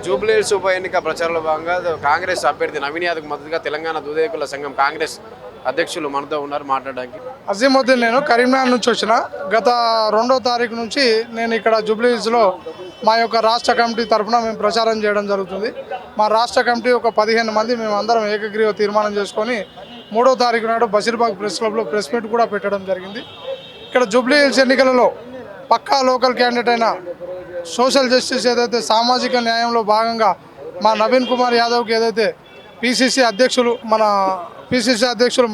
జూబ్లీహిల్స్ ఉప ఎన్నిక ప్రచారంలో భాగంగా కాంగ్రెస్ అభ్యర్థి నవీన్ యాదవ్కు మద్దతుగా తెలంగాణ దూదేకుల సంఘం కాంగ్రెస్ అధ్యక్షులు మనతో ఉన్నారు మాట్లాడడానికి. అజీముద్దీన్, నేను కరీంనగర్ నుంచి వచ్చిన. గత 2వ తారీఖు నుంచి నేను ఇక్కడ జూబ్లీహిల్స్లో మా యొక్క రాష్ట్ర కమిటీ తరఫున మేము ప్రచారం చేయడం జరుగుతుంది. మా రాష్ట్ర కమిటీ ఒక 15 మంది మేము అందరం ఏకగ్రీవ తీర్మానం చేసుకొని 3వ తారీఖు నాడు బషీర్బాగ్ ప్రెస్ క్లబ్లో ప్రెస్ మీట్ కూడా పెట్టడం జరిగింది. ఇక్కడ జూబ్లీహిల్స్ ఎన్నికలలో పక్కా లోకల్ క్యాండిడేట్ అయిన సోషల్ జస్టిస్ ఏదైతే సామాజిక న్యాయంలో భాగంగా మా నవీన్ కుమార్ యాదవ్కి ఏదైతే పిసిసి అధ్యక్షులు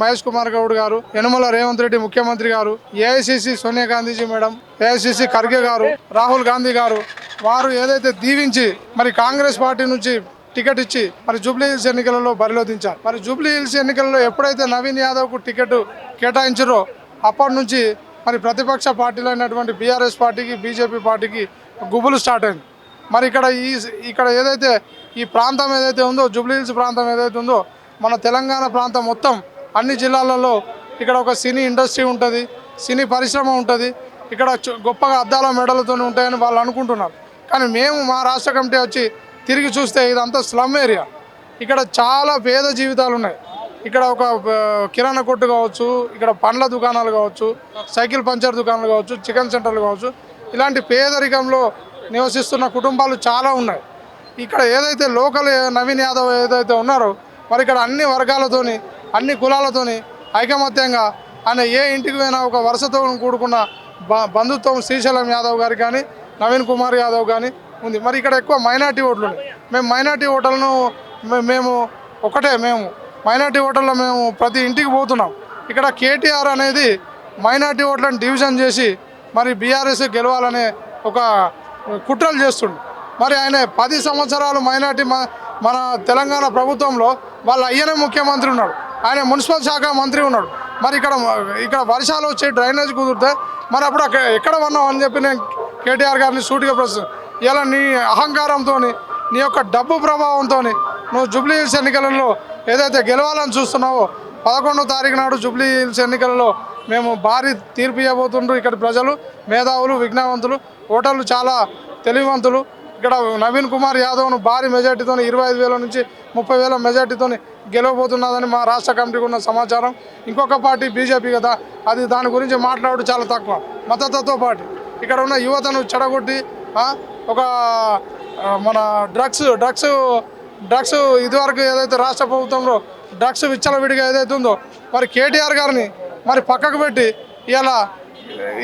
మహేష్ కుమార్ గౌడ్ గారు, యనమల రేవంత్ రెడ్డి ముఖ్యమంత్రి గారు, AICC Sonia Gandhiji madam, AICC Kharge గారు, రాహుల్ గాంధీ గారు వారు ఏదైతే దీవించి మరి కాంగ్రెస్ పార్టీ నుంచి టికెట్ ఇచ్చి మరి జూబ్లీహిల్స్ ఎన్నికలలో బరిలో దించారు. మరి జూబ్లీహిల్స్ ఎన్నికలలో ఎప్పుడైతే నవీన్ యాదవ్కు టికెట్ కేటాయించారో అప్పటి నుంచి మరి ప్రతిపక్ష పార్టీలు అయినటువంటి బీఆర్ఎస్ పార్టీకి, బీజేపీ పార్టీకి గుబులు స్టార్ట్ అయింది. మరి ఇక్కడ ఏదైతే ఈ ప్రాంతం ఏదైతే ఉందో, జూబ్లీహిల్స్ ప్రాంతం ఏదైతే ఉందో, మన తెలంగాణ ప్రాంతం మొత్తం అన్ని జిల్లాలలో ఇక్కడ ఒక సినీ ఇండస్ట్రీ ఉంటుంది, సినీ పరిశ్రమ ఉంటుంది. ఇక్కడ గొప్పగా అద్దాల మెడలతో ఉంటాయని వాళ్ళు అనుకుంటున్నారు. కానీ మేము మా రాష్ట్ర కమిటీ వచ్చి తిరిగి చూస్తే ఇదంతా స్లమ్ ఏరియా. ఇక్కడ చాలా పేద జీవితాలు ఉన్నాయి. ఇక్కడ ఒక కిరాణా కొట్టు కావచ్చు, ఇక్కడ పండ్ల దుకాణాలు కావచ్చు, సైకిల్ పంచర్ దుకాణాలు కావచ్చు, చికెన్ సెంటర్లు కావచ్చు, ఇలాంటి పేదరికంలో నివసిస్తున్న కుటుంబాలు చాలా ఉన్నాయి. ఇక్కడ ఏదైతే లోకల్ నవీన్ యాదవ్ ఏదైతే ఉన్నారో మరి ఇక్కడ అన్ని వర్గాలతోని, అన్ని కులాలతోని ఐకమత్యంగా ఆయన ఏ ఇంటికి పోయినా ఒక వరుసతో కూడుకున్న బంధుత్వం శ్రీశైలం యాదవ్ గారికి కానీ, నవీన్ కుమార్ యాదవ్ కానీ ఉంది. మరి ఇక్కడ ఎక్కువ మైనార్టీ ఓట్లు ఉన్నాయి. మేము మైనార్టీ ఓటర్లను మేము మైనార్టీ ఓటర్లో మేము ప్రతి ఇంటికి పోతున్నాం. ఇక్కడ కేటీఆర్ అనేది మైనార్టీ ఓట్లను డివిజన్ చేసి మరి బీఆర్ఎస్ గెలవాలనే ఒక కుట్రలు చేస్తుండు. మరి ఆయన 10 సంవత్సరాలు మైనార్టీ మన తెలంగాణ ప్రభుత్వంలో వాళ్ళ అయ్యనే ముఖ్యమంత్రి ఉన్నాడు, ఆయన మున్సిపల్ శాఖ మంత్రి ఉన్నాడు. మరి ఇక్కడ వర్షాలు వచ్చి డ్రైనేజ్ కుదిరితే మరి అప్పుడు ఎక్కడ ఉన్నావు అని చెప్పి నేను కేటీఆర్ గారిని సూటిగా ప్రశ్న. ఇలా నీ అహంకారంతో, నీ యొక్క డబ్బు ప్రభావంతో నువ్వు జూబ్లీహిల్స్ ఎన్నికలలో ఏదైతే గెలవాలని చూస్తున్నావో 11వ తారీఖు నాడు జూబ్లీహిల్స్ ఎన్నికలలో మేము భారీ తీర్పు ఇవ్వబోతుండ్రు. ఇక్కడ ప్రజలు మేధావులు, విజ్ఞానవంతులు, ఓటర్లు చాలా తెలివివంతులు. ఇక్కడ నవీన్ కుమార్ యాదవ్ను భారీ మెజార్టీతో 25,000 నుంచి 30,000 మెజార్టీతో గెలవబోతున్నదని మా రాష్ట్ర కమిటీకి ఉన్న సమాచారం. ఇంకొక పార్టీ బీజేపీ కదా, అది దాని గురించి మాట్లాడడం చాలా తక్కువ. మతతత్వ పార్టీ ఇక్కడ ఉన్న యువతను చెడగొట్టి ఒక మన డ్రగ్స్ ఇదివరకు ఏదైతే రాష్ట్ర ప్రభుత్వంలో డ్రగ్స్ విచ్చలవిడిగా ఏదైతే ఉందో మరి కేటీఆర్ గారిని మరి పక్కకు పెట్టి ఇలా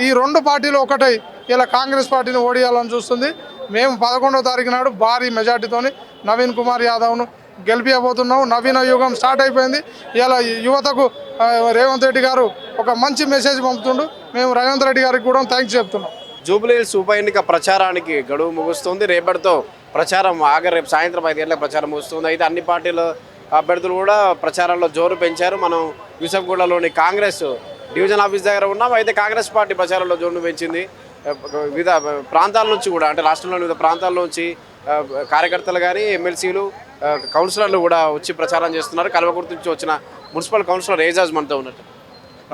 ఈ 2 పార్టీలు ఒకటై ఇలా కాంగ్రెస్ పార్టీని ఓడియాలని చూస్తుంది. మేము 11వ తారీఖు నాడు భారీ మెజార్టీతోని నవీన్ కుమార్ యాదవ్ను గెలిపించబోతున్నాము. నవీన యుగం స్టార్ట్ అయిపోయింది. ఇలా యువతకు రేవంత్ రెడ్డి గారు ఒక మంచి మెసేజ్ పంపుతుండు. మేము రేవంత్ రెడ్డి గారికి కూడా థ్యాంక్స్ చెప్తున్నాం. జూబ్లీహిల్స్ ఉప ఎన్నిక ప్రచారానికి గడువు ముగుస్తుంది. రేపటితో ప్రచారం రేపు సాయంత్రం 5 గంటలకు ప్రచారం ముగుస్తుంది. అయితే అన్ని పార్టీల అభ్యర్థులు కూడా ప్రచారంలో జోరు పెంచారు. మనం యూసఫ్గూడలోని కాంగ్రెస్ డివిజన్ ఆఫీస్ దగ్గర ఉన్నాం. అయితే కాంగ్రెస్ పార్టీ ప్రచారంలో జోరు పెంచింది. వివిధ ప్రాంతాల నుంచి కూడా, అంటే రాష్ట్రంలోని వివిధ ప్రాంతాల నుంచి కార్యకర్తలు కానీ, ఎమ్మెల్సీలు, కౌన్సిలర్లు కూడా వచ్చి ప్రచారం చేస్తున్నారు. కల్వకుర్తి నుంచి వచ్చిన మున్సిపల్ కౌన్సిలర్ ఏజాజ్ మనతో ఉన్నట్టు.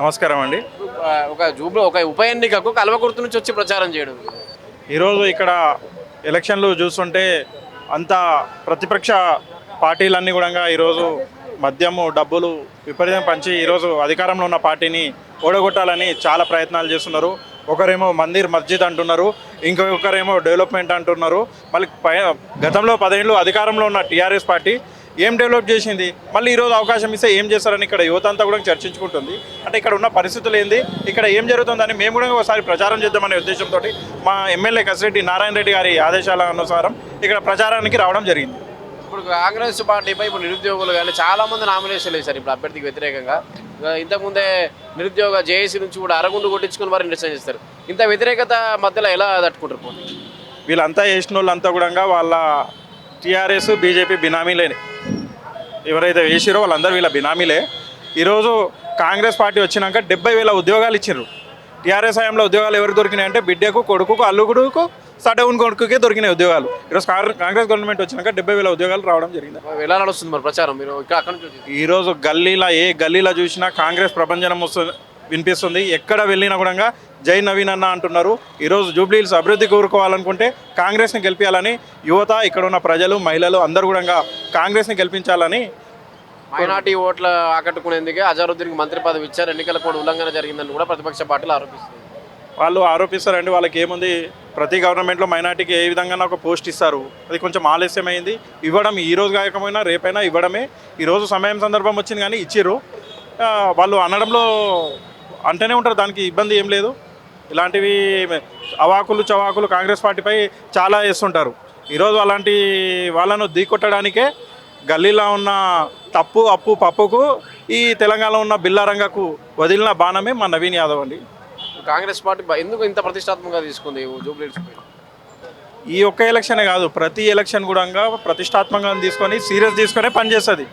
నమస్కారం అండి. ఒక ఉప ఎన్నికకు కల్వకుర్తి నుంచి వచ్చి ప్రచారం చేయడం. ఈరోజు ఇక్కడ ఎలక్షన్లు చూస్తుంటే అంతా ప్రతిపక్ష పార్టీలన్నీ కూడా ఈరోజు మద్యము, డబ్బులు విపరీతం పంచి ఈరోజు అధికారంలో ఉన్న పార్టీని ఓడగొట్టాలని చాలా ప్రయత్నాలు చేస్తున్నారు. ఒకరేమో మందిర్ మస్జిద్ అంటున్నారు, ఇంకొకరేమో డెవలప్మెంట్ అంటున్నారు. మళ్ళీ గతంలో 10 ఏళ్ళు అధికారంలో ఉన్న టీఆర్ఎస్ పార్టీ ఏం డెవలప్ చేసింది, మళ్ళీ ఈరోజు అవకాశం ఇస్తే ఏం చేస్తారని ఇక్కడ యువత అంతా కూడా చర్చించుకుంటుంది. అంటే ఇక్కడ ఉన్న పరిస్థితులు ఏంది, ఇక్కడ ఏం జరుగుతుందని మేము కూడా ఒకసారి ప్రచారం చేద్దామనే ఉద్దేశంతో మా ఎమ్మెల్యే కసిరెడ్డి నారాయణ రెడ్డి గారి ఆదేశాల అనుసారం ఇక్కడ ప్రచారానికి రావడం జరిగింది. ఇప్పుడు కాంగ్రెస్ పార్టీపై ఇప్పుడు నిరుద్యోగులు కానీ చాలామంది నామినేషన్లు వేశారు ఇప్పుడు అభ్యర్థికి వ్యతిరేకంగా. ఇంతకుముందే నిరుద్యోగ జేఏసీ నుంచి కూడా అరగుండు కొట్టించుకుని వారు నిరసన చేస్తారు. ఇంత వ్యతిరేకత మధ్యలో ఎలా తట్టుకుంటారు? వీళ్ళంతా వేసిన వాళ్ళంతా కూడా వాళ్ళ టీఆర్ఎస్ బీజేపీ బినామీలే. ఎవరైతే వేసిరో వాళ్ళందరూ వీళ్ళ బినామీలే. ఈరోజు కాంగ్రెస్ పార్టీ వచ్చినాక 70,000 ఉద్యోగాలు ఇచ్చారు. టీఆర్ఎస్ హయాంలో ఉద్యోగాలు ఎవరికి దొరికినాయి అంటే బిడ్డకు, కొడుకుకు, అల్లుగుడుకు, సడౌన్ కొడుకుకే దొరికినాయి ఉద్యోగాలు. ఈరోజు కాంగ్రెస్ గవర్నమెంట్ వచ్చినాక 70,000 ఉద్యోగాలు రావడం జరిగింది. ఎలా నడుస్తుంది మరి ప్రచారం? మీరు అక్కడ నుంచి ఈరోజు ఏ గల్లీలో చూసినా కాంగ్రెస్ ప్రభంజనం వినిపిస్తుంది. ఎక్కడ వెళ్ళినా కూడా జై నవీన్ అన్న అంటున్నారు. ఈరోజు జూబ్లీ హిల్స్ అభివృద్ధి కోరుకోవాలనుకుంటే కాంగ్రెస్ని గెలిపించాలని యువత, ఇక్కడ ఉన్న ప్రజలు, మహిళలు అందరూ కూడా కాంగ్రెస్ని గెలిపించాలని. మైనార్టీ ఓట్ల ఆకట్టుకునేందుకే అజరుద్దీన్కి మంత్రి పదవి ఇచ్చారు, ఎన్నికల కోడ్ ఉల్లంఘన జరిగిందని కూడా ప్రతిపక్ష పార్టీలు ఆరోపిస్తుంది. వాళ్ళు ఆరోపిస్తారండి. వాళ్ళకి ఏముంది, ప్రతి గవర్నమెంట్లో మైనార్టీకి ఏ విధంగా ఒక పోస్ట్ ఇస్తారు, అది కొంచెం ఆలస్యమైంది ఇవ్వడం. ఈ రోజు కాకపోయినా రేపైనా ఇవ్వడమే. ఈరోజు సమయం సందర్భం వచ్చింది కానీ ఇచ్చిర్రు. వాళ్ళు అనడంలో అంటేనే ఉంటారు, దానికి ఇబ్బంది ఏం లేదు. ఇలాంటివి అవాకులు చవాకులు కాంగ్రెస్ పార్టీపై చాలా వేస్తుంటారు. ఈరోజు అలాంటి వాళ్ళను ఢీకొట్టడానికే గల్లీలో ఉన్న తప్పు అప్పు పప్పుకు ఈ తెలంగాణలో ఉన్న బిల్లారంగకు వదిలిన బాణమే మా నవీన్ యాదవ్ అండి. కాంగ్రెస్ పార్టీ ఎందుకు ఇంత ప్రతిష్టాత్మకంగా తీసుకుంది జూబ్లీ హిల్స్ పై? ఈ ఒక్క ఎలక్షనే కాదు, ప్రతి ఎలక్షన్ కూడా ప్రతిష్టాత్మకంగా తీసుకొని సీరియస్ తీసుకొని పనిచేస్తుంది.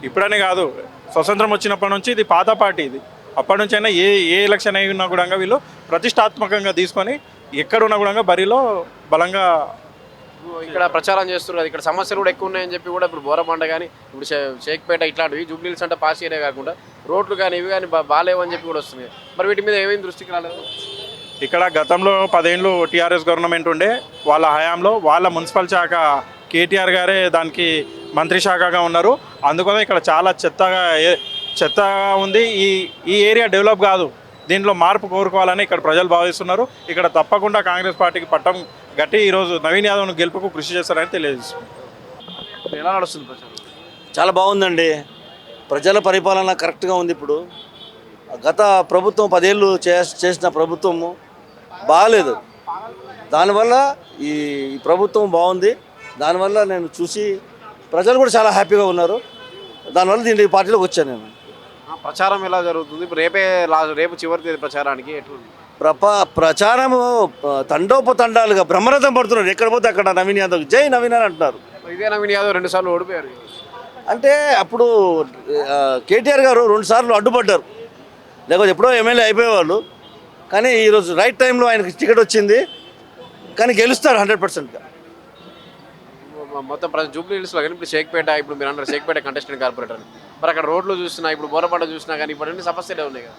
ఇప్పుడనే కాదు, స్వతంత్రం వచ్చినప్పటి నుంచి ఇది పాత పార్టీ. ఇది అప్పటి నుంచి అయినా ఏ ఎలక్షన్ అయినా కూడా వీళ్ళు ప్రతిష్టాత్మకంగా తీసుకొని ఎక్కడున్నా కూడా బరిలో బలంగా ఇక్కడ ప్రచారం చేస్తున్నారు. ఇక్కడ సమస్యలు కూడా ఎక్కువ ఉన్నాయని చెప్పి కూడా ఇప్పుడు బోరబండ కానీ ఇప్పుడు షేక్పేట ఇట్లాంటివి జూబ్లీ హిల్స్ అంటే పాస్ ఏరియా కాకుండా రోడ్లు కానీ ఇవి కానీ బాగాలేవని చెప్పి కూడా వస్తున్నాయి. మరి వీటి మీద ఏమేమి దృష్టికి రాలేదు? ఇక్కడ గతంలో 10 ఏళ్ళు టీఆర్ఎస్ గవర్నమెంట్ ఉండే, వాళ్ళ హయాంలో వాళ్ళ మున్సిపల్ శాఖ కేటీఆర్ గారే దానికి మంత్రి శాఖగా ఉన్నారు. అందుకనే ఇక్కడ చాలా చెత్తగా ఉంది. ఈ ఏరియా డెవలప్ కాదు, దీంట్లో మార్పు కోరుకోవాలని ఇక్కడ ప్రజలు భావిస్తున్నారు. ఇక్కడ తప్పకుండా కాంగ్రెస్ పార్టీకి పట్టం గట్టి ఈరోజు నవీన్ యాదవ్ను గెలుపుకు కృషి చేస్తారని తెలియజేస్తుంది. ఎలా నడుస్తుంది ప్రచారం? చాలా బాగుందండి. ప్రజల పరిపాలన కరెక్ట్గా ఉంది. ఇప్పుడు గత ప్రభుత్వం 10 ఏళ్ళు చేసిన ప్రభుత్వము బాగాలేదు. దానివల్ల ఈ ప్రభుత్వం బాగుంది. దానివల్ల నేను చూసి ప్రజలు కూడా చాలా హ్యాపీగా ఉన్నారు. దానివల్ల దీని పార్టీలోకి వచ్చాను నేను. ప్రచారం ఎలా జరుగుతుంది? ఇప్పుడు రేపు చివరి తేదీ ప్రచారానికి ఎట్లుంది? ప్రచారము తండోపతండాలుగా బ్రహ్మరథం పడుతున్నారు. ఎక్కడ పోతే అక్కడ నవీన్ యాదవ్ జై నవీన్ అని అంటున్నారు. ఇదే నవీన్ యాదవ్ 2 సార్లు ఓడిపోయారు. అంటే అప్పుడు కేటీఆర్ గారు 2 సార్లు అడ్డుపడ్డారు, లేకపోతే ఎప్పుడో ఎమ్మెల్యే అయిపోయేవాళ్ళు. కానీ ఈరోజు రైట్ టైంలో ఆయనకి టికెట్ వచ్చింది, కానీ గెలుస్తారు 100%గా. మొత్తం జూబ్లీ హిల్స్లో కానీ ఇప్పుడు షేక్పేట, ఇప్పుడు మీరు అన్నారు షేక్పేట కంటెస్టెంట్ కార్పొరేటర్ అని, మరి అక్కడ రోడ్లు చూసినా, ఇప్పుడు బోరపడ్డ చూసినా కానీ ఇప్పుడు అన్ని సమస్యలే ఉన్నాయి కదా.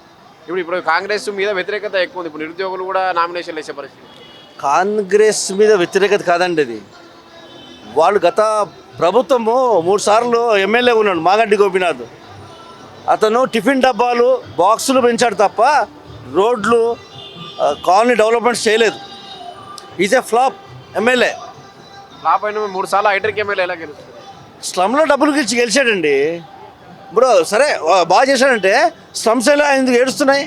ఇప్పుడు కాంగ్రెస్ మీద వ్యతిరేకత ఎక్కువ ఉంది. ఇప్పుడు నిరుద్యోగులు కూడా నామినేషన్లు వేసే పరిస్థితి. కాంగ్రెస్ మీద వ్యతిరేకత కాదండి అది. వాళ్ళు గత ప్రభుత్వము 3 సార్లు ఎమ్మెల్యే ఉన్నాడు మాగంటి గోపీనాథ్. అతను టిఫిన్ డబ్బాలు బాక్సులు పెంచాడు తప్ప రోడ్లు కాలనీ డెవలప్మెంట్స్ చేయలేదు. Is a flop MLA. Flop అయిన 3 సార్లు హైటెక్ ఎమ్మెల్యే ఎలా గెలుస్తుంది? స్లమ్లో డబ్బులు ఇచ్చి గెలిచాడండి. ఇప్పుడు సరే బాగా చేశాడంటే స్లమ్స్ ఎలా ఎందుకు ఏడుస్తున్నాయి?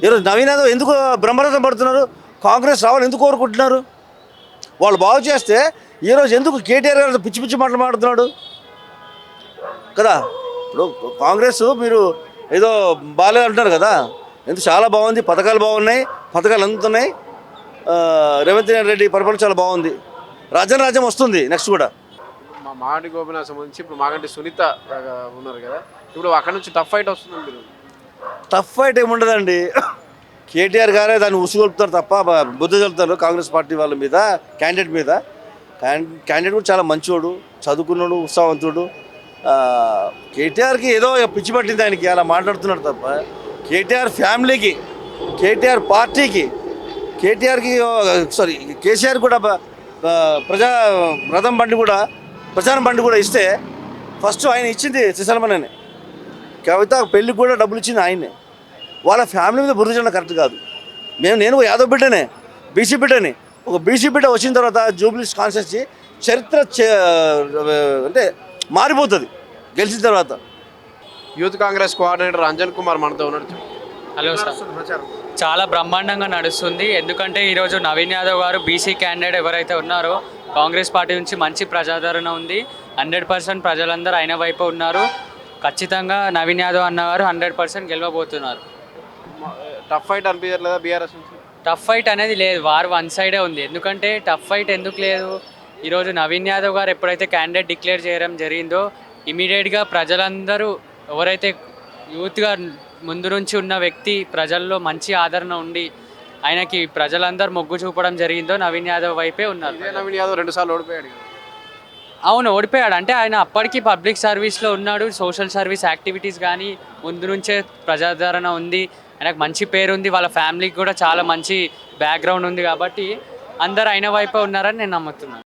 ఈరోజు నవీన్ యాదవ్ ఎందుకు బ్రహ్మరథం పడుతున్నారు? కాంగ్రెస్ రావాలని ఎందుకు కోరుకుంటున్నారు? వాళ్ళు బాగు చేస్తే ఈరోజు ఎందుకు కేటీఆర్ గారు పిచ్చి పిచ్చి మాటలు మాట్లాడుతున్నాడు కదా? ఇప్పుడు కాంగ్రెస్ మీరు ఏదో బాగాలేదు అంటున్నారు కదా, ఎందుకు చాలా బాగుంది. పథకాలు బాగున్నాయి, పథకాలు అందుతున్నాయి. రేవంత్ రెడ్డి పరిపాలన చాలా బాగుంది. రాజ్యం వస్తుంది నెక్స్ట్ కూడా. మాగంటి గోపీనాథ్ సంబంధించి ఇప్పుడు మాగంటి సునీత ఉన్నారు కదా, ఇప్పుడు అక్కడ నుంచి టఫ్ ఫైట్ వస్తుంది. మీరు టఫ్ ఫైట్ ఏముండదండి. కేటీఆర్ గారే దాన్ని ఉసుగొలుపుతారు తప్ప బుద్ధి చెప్తారు కాంగ్రెస్ పార్టీ వాళ్ళ మీద, క్యాండిడేట్ మీద. క్యాండిడేట్ కూడా చాలా మంచివాడు, చదువుకున్నాడు, ఉత్సాహవంతుడు. కేటీఆర్కి ఏదో పిచ్చి పట్టింది ఆయనకి, అలా మాట్లాడుతున్నాడు తప్ప కేటీఆర్ ఫ్యామిలీకి, కేటీఆర్ పార్టీకి, కేసీఆర్ కూడా ప్రచారం బండి కూడా ఇస్తే ఫస్ట్ ఆయన ఇచ్చింది శ్రీశైలమనే. కవిత పెళ్ళికి కూడా డబ్బులు ఇచ్చింది ఆయనే. వాళ్ళ ఫ్యామిలీ మీద బుర్ర చేయడం కరెక్ట్ కాదు. నేను యాదవ్ బిడ్డనే, బీసీ బిడ్డని. ఒక బీసీ బిడ్డ వచ్చిన తర్వాత జూబ్లీ కాన్స్టిట్యూన్సీ చరిత్ర అంటే మారిపోతుంది గెలిచిన తర్వాత. యూత్ కాంగ్రెస్ కోఆర్డినేటర్ అంజన్ కుమార్ మనతో ఉన్నాడు. హలో సార్, చాలా బ్రహ్మాండంగా నడుస్తుంది. ఎందుకంటే ఈరోజు నవీన్ యాదవ్ గారు బీసీ క్యాండిడేట్ ఎవరైతే ఉన్నారో కాంగ్రెస్ పార్టీ నుంచి మంచి ప్రజాదరణ ఉంది. 100% ప్రజలందరూ ఆయన వైపు ఉన్నారు. ఖచ్చితంగా నవీన్ యాదవ్ అన్నగారు 100% గెలవబోతున్నారు. టఫ్ ఫైట్ అనిపించట్లేదా బీఆర్ఎస్ నుంచి? టఫ్ ఫైట్ అనేది లేదు, వారు 1 సైడే ఉంది. ఎందుకంటే టఫ్ ఫైట్ ఎందుకు లేదు, ఈరోజు నవీన్ యాదవ్ గారు ఎప్పుడైతే క్యాండిడేట్ డిక్లేర్ చేయడం జరిగిందో ఇమీడియట్గా ప్రజలందరూ, ఎవరైతే యూత్గా ముందు నుంచి ఉన్న వ్యక్తి ప్రజల్లో మంచి ఆదరణ ఉండి ఆయనకి ప్రజలందరూ మొగ్గు చూపడం జరిగిందో నవీన్ యాదవ్ వైపే ఉన్నారు. నవీన్ యాదవ్ 2 సార్లు ఓడిపోయాడు. అవును, ఓడిపోయాడు. అంటే ఆయన అప్పటికి పబ్లిక్ సర్వీస్లో ఉన్నాడు. సోషల్ సర్వీస్ యాక్టివిటీస్ కానీ ముందు నుంచే ప్రజాదరణ ఉంది. ఆయనకు మంచి పేరు ఉంది, వాళ్ళ ఫ్యామిలీకి కూడా చాలా మంచి బ్యాక్గ్రౌండ్ ఉంది కాబట్టి అందరు ఆయన వైపే ఉన్నారని నేను నమ్ముతున్నాను.